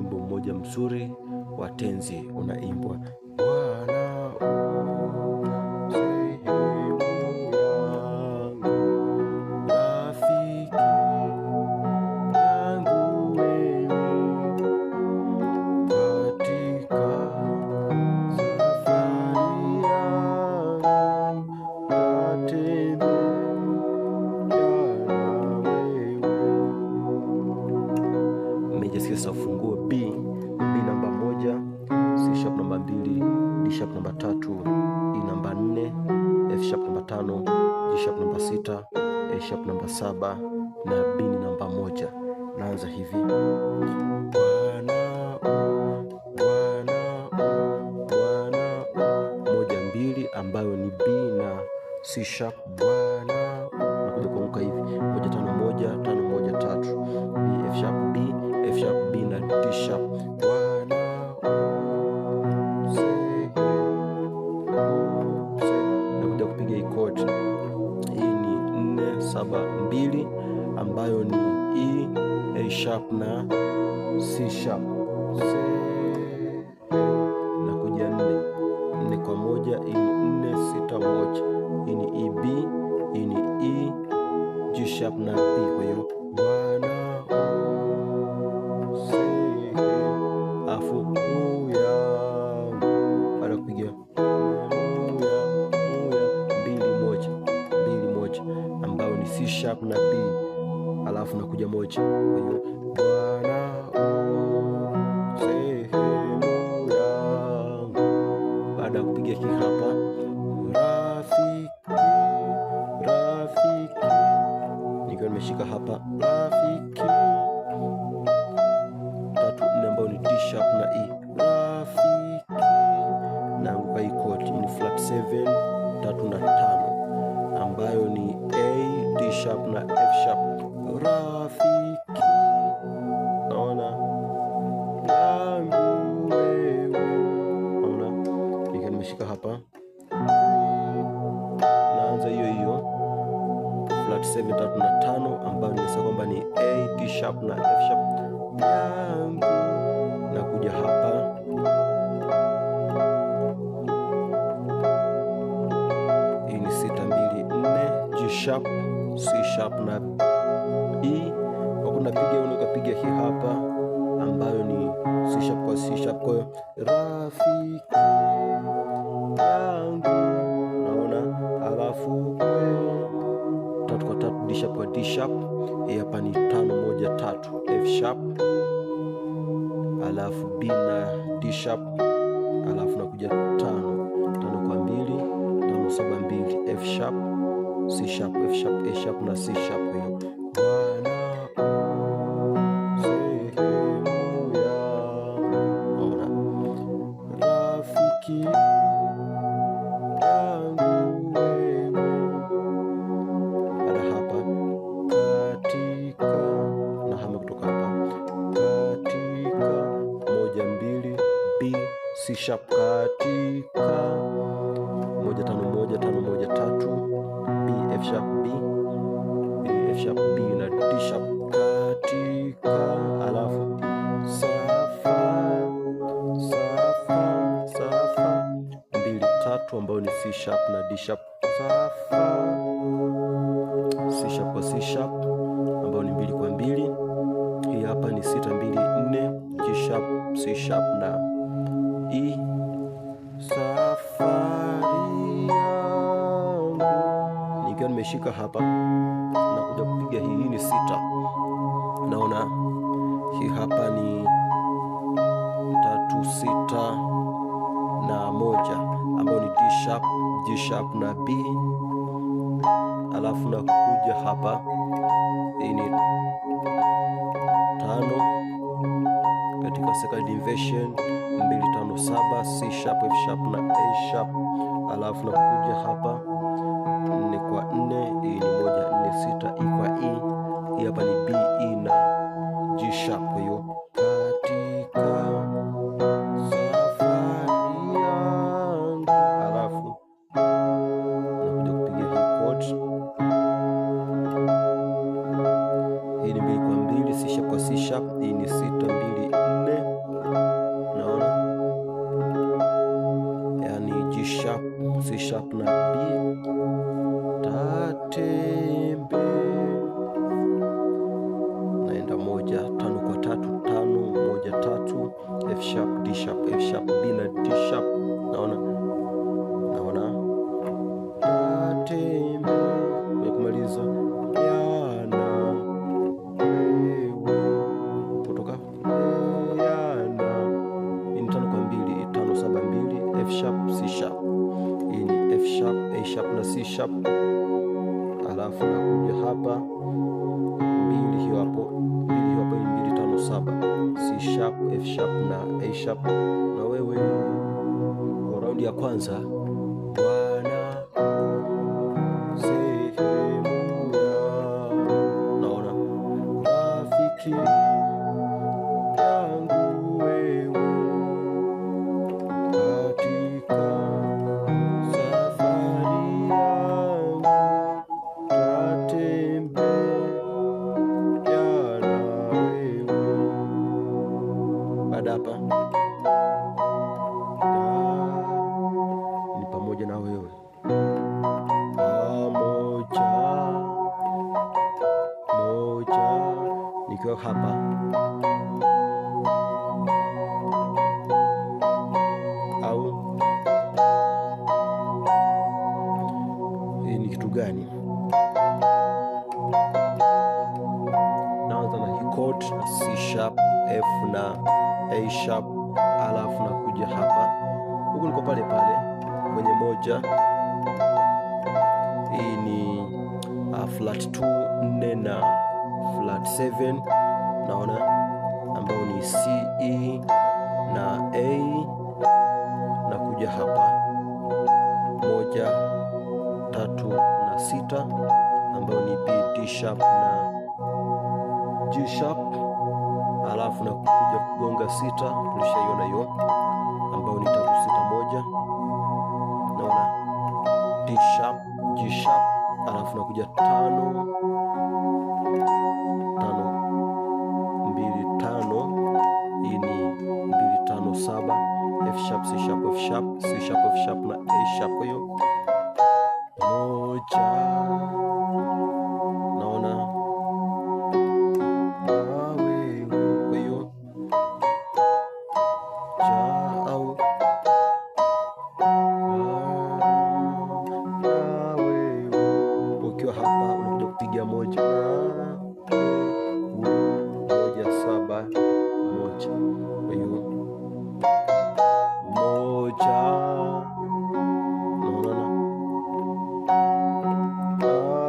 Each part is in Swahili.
wimbo mmoja mzuri wa tenzi unaimbwa. Sasa ufungue B namba 1, C sharp namba 2, D sharp namba 3, E namba 4, F sharp namba 5, G sharp namba 6, A sharp namba 7 na B ni namba 1. Naanza hivi: Bwana 1 2, ambayo ni B na C sharp. Bwana nakuja kuanguka hivi 1 5 1 5 1 3, B F sharp B F sharp B na D sharp. Nakuja kupiga hii chord. Hii ni 4 7 2 ambayo ni E, A sharp na C sharp. Nakuja 4 kwa 1. Hii ni 4 6 1. Hii ni E B, hii ni E G sharp na B. Kwa hiyo C sharp na B, alafu nakuja 1. Kwa hiyo Bwana sehemu yangu. Baada ya kupiga hii hapa, rafiki, nikiwa nimeshika hapa rafiki 3 4, ambayo ni D sharp na E. Rafiki naanguka hii chord, ni flat 7 3 na 5, ambayo ni A D sharp na F sharp. Rafiki, naona yangu wewe, naona nikiwa nimeshika hapa, naanza hiyo flat 7 3 na 5, ambayo nimesema kwamba ni A D sharp na F sharp yangu. Nakuja hapa hii ni 6 2 4, G sharp C sharp na E. Napiga ukapiga hii hapa ambayo ni C sharp kwa C sharp. Kwa hiyo rafiki yangu, naona, alafu 3 kwa 3 D sharp kwa D sharp. Hii hapa ni 5 1 3 F sharp, alafu B na D sharp, alafu nakuja 5 kwa 2 5 7 2 F sharp C sharp F sharp A sharp na C sharp. Hiyo Bwana sehemu yangu, rafiki yangu wewe. Baada hapa katika na hame kutoka hapa katika 1 2 B C sharp katika 1 5 1 5 1 3 B F sharp B F sharp B na D sharp katika, alafu safa 2 3, ambayo ni C sharp na D sharp. Safa C sharp kwa C sharp, ambayo ni 2 kwa 2. Hii hapa ni 6 2 4 G sharp C sharp na E. Safari yangu, nikiwa nimeshika hapa na kuja kupiga hii ni 6. Naona hii hapa ni 3 6 na 1, ambayo ni D sharp G sharp na B. Alafu nakuja hapa, hii ni 5 katika second inversion 2 5 7 C sharp F sharp na A sharp. Alafu nakuja hapa 4 kwa 4, hii ni 1 4 6 E kwa E. Hii hapa ni B E na G sharp. Kwa hiyo katika safari yangu, alafu nakuja kupiga hii chord. Hii ni 2 kwa 2 C sharp kwa C sharp. Hii ni 6 2 4 sharp na B, tatembe, naenda 1 5 kwa 3 5 1 3, F sharp D sharp F sharp B na D sharp. Naona tatembe, kwa kumaliza yana wewe, kutoka yana. Hii ni 5 kwa 2 5 7 2, F sharp C sharp. Hii ni F sharp A sharp na C sharp, alafu nakuja hapa 2 hiyo hapo 2 5 7, C sharp F sharp na A sharp. Na wewe kwa raundi ya kwanza, Bwana sehemu ya, naona rafiki yangu wewe katika safari yangu, tatembea na wewe. Baada hapa ni pamoja na wewe, moja nikiwa hapa, au hii ni kitu gani? Naanza na hii chord na C sharp F na A sharp, alafu nakuja hapa, huku niko pale pale kwenye 1. Hii ni flat 2 4 na flat 7, naona, ambao ni C E na A. Nakuja hapa 1 3 na 6, ambao ni B D sharp na G sharp, alafu nakuja kugonga 6, tulishaiona hiyo, ambao ni 3 6 1, naona D sharp G sharp, alafu nakuja 5 2 5. Hii ni 2 5 7, F sharp C sharp F sharp C sharp F sharp na A sharp. Kwa hiyo 1, naona wewe, kwa hiyo au ukiwa hapa unakuja kupiga 1 7 1. Kwa hiyo 1, naona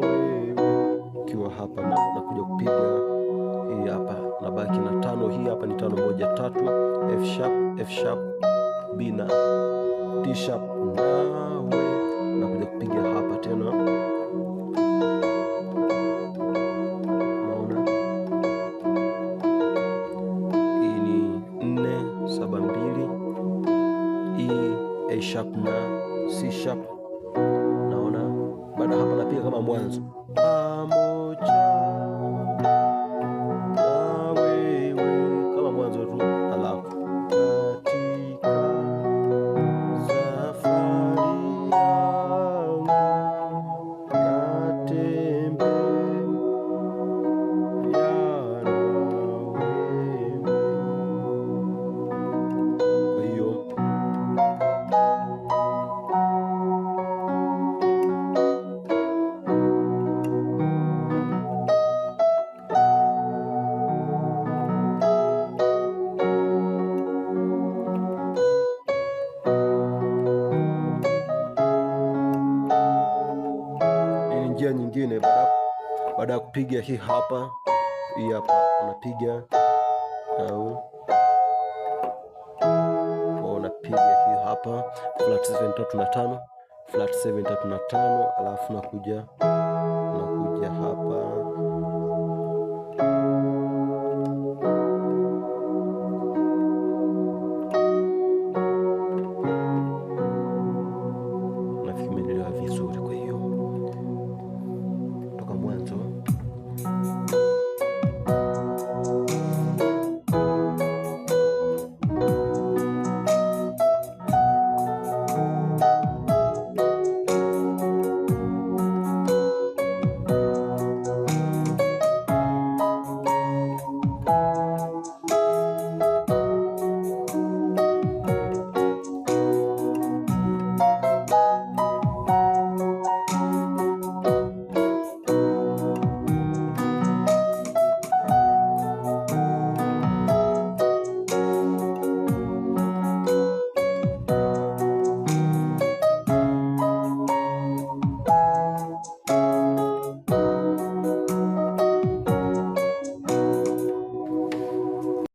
wewe, ukiwa hapa nakuja kupiga hii hapa, nabaki na 5. Hii hapa ni 5 1 3, F sharp F sharp B na D sharp, nawe nakuja kupiga hapa tena, naona hii ni 4 7 2, E A sharp na C sharp, naona. Baada hapa napiga kama mwanzo, pamoja na wewe, kama mwanzo tu, alafu katika safari yangu natembea na wewe. Kwa hiyo njia nyingine, baada ya kupiga hii hapa unapiga au unapiga hii hapa flat 7 3 na 5, flat 7 3 na 5, alafu nakuja